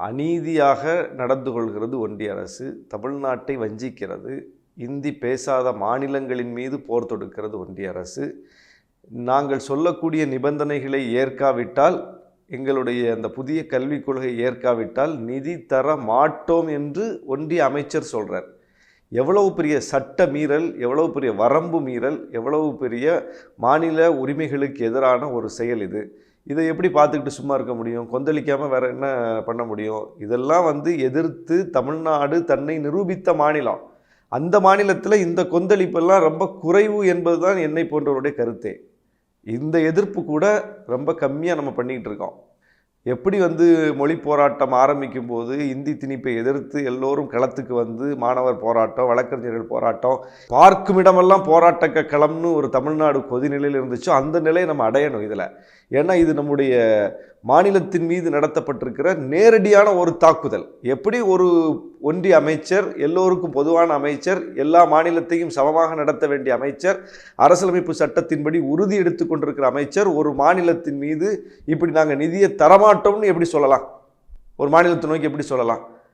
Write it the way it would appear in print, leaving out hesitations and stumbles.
அநீதியாக நடந்து கொள்கிறது ஒன்றிய அரசு, தமிழ்நாட்டை வஞ்சிக்கிறது, இந்தி பேசாத மாநிலங்களின் மீது போர் தொடுக்கிறது ஒன்றிய அரசு. நாங்கள் சொல்லக்கூடிய நிபந்தனைகளை ஏற்காவிட்டால், எங்களுடைய அந்த புதிய கல்விக் கொள்கை ஏற்காவிட்டால் நிதி தர மாட்டோம் என்று ஒன்றிய அமைச்சர் சொல்கிறார். எவ்வளவு பெரிய சட்ட மீறல், எவ்வளவு பெரிய வரம்பு மீறல், எவ்வளவு பெரிய மாநில உரிமைகளுக்கு எதிரான ஒரு செயல் இது. இதை எப்படி பார்த்துக்கிட்டு சும்மா இருக்க முடியும்? கொந்தளிக்காமல் வேறு என்ன பண்ண முடியும்? இதெல்லாம் எதிர்த்து தமிழ்நாடு தன்னை நிரூபித்த மாநிலம். அந்த மாநிலத்தில் இந்த கொந்தளிப்பெல்லாம் ரொம்ப குறைவு என்பது தான் என்னை போன்றவருடைய கருத்தே. இந்த எதிர்ப்பு கூட ரொம்ப கம்மியாக நம்ம பண்ணிக்கிட்டு இருக்கோம். எப்படி மொழி போராட்டம் ஆரம்பிக்கும் போது இந்தி திணிப்பை எதிர்த்து எல்லோரும் களத்துக்கு மாணவர் போராட்டம், வழக்கறிஞர்கள் போராட்டம், பார்க்கும் இடமெல்லாம் போராட்ட களம்னு ஒரு தமிழ்நாடு கொதிநிலையில் இருந்துச்சோ அந்த நிலையை நம்ம அடையணும் இதில். ஏன்னா இது நம்முடைய மாநிலத்தின் மீது நடத்தப்பட்டிருக்கிற நேரடியான ஒரு தாக்குதல். எப்படி ஒரு ஒன்றிய அமைச்சர், எல்லோருக்கும் பொதுவான அமைச்சர், எல்லா மாநிலத்தையும் சமமாக நடத்த வேண்டிய அமைச்சர், அரசியலமைப்பு சட்டத்தின்படி உறுதி எடுத்து கொண்டிருக்கிற அமைச்சர் ஒரு மாநிலத்தின் மீது இப்படி நாங்கள் நிதியை தரமாட்டோம்னு எப்படி சொல்லலாம்? ஒரு மாநிலத்தை நோக்கி எப்படி சொல்லலாம்?